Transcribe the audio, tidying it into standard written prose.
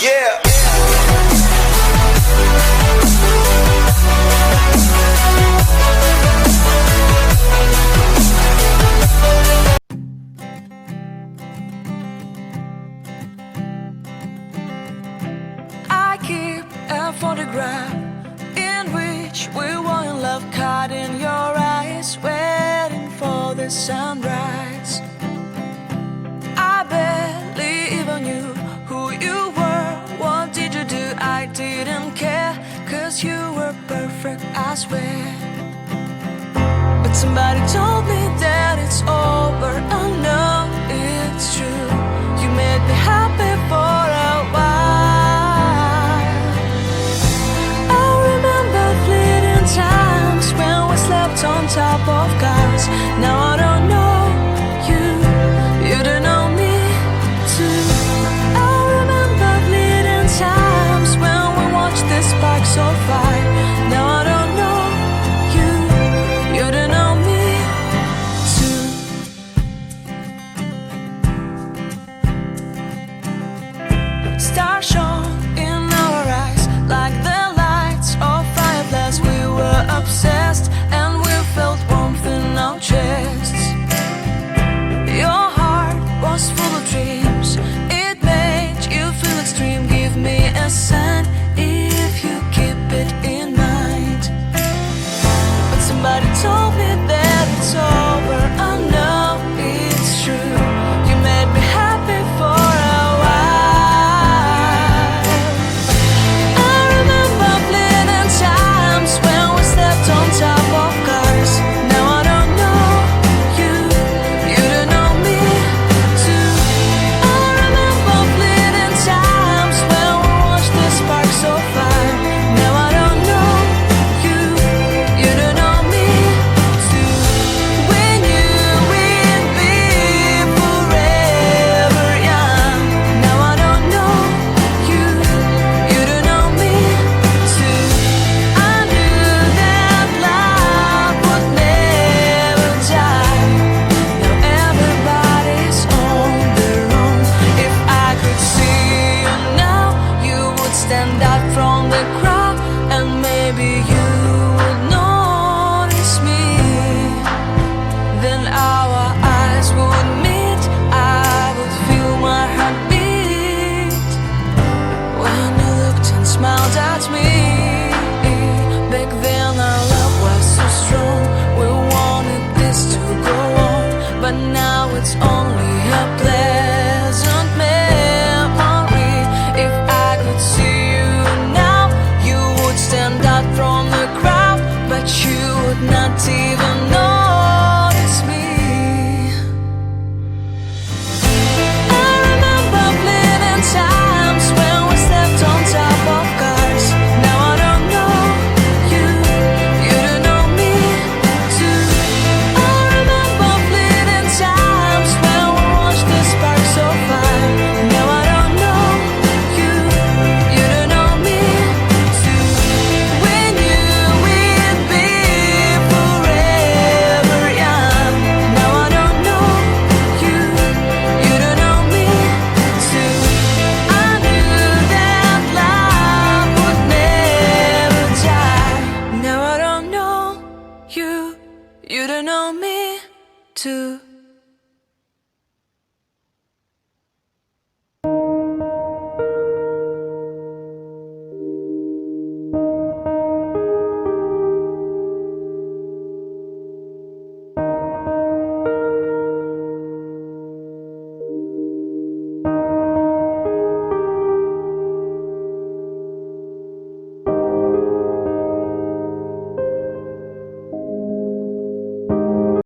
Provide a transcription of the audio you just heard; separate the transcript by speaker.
Speaker 1: Yeah.
Speaker 2: I keep a photograph in which we were in love, caught in your eyes, waiting for the sunrise. I barely even knew who you were. What did you do? I didn't care, 'cause you were perfect, I swear. But somebody told me that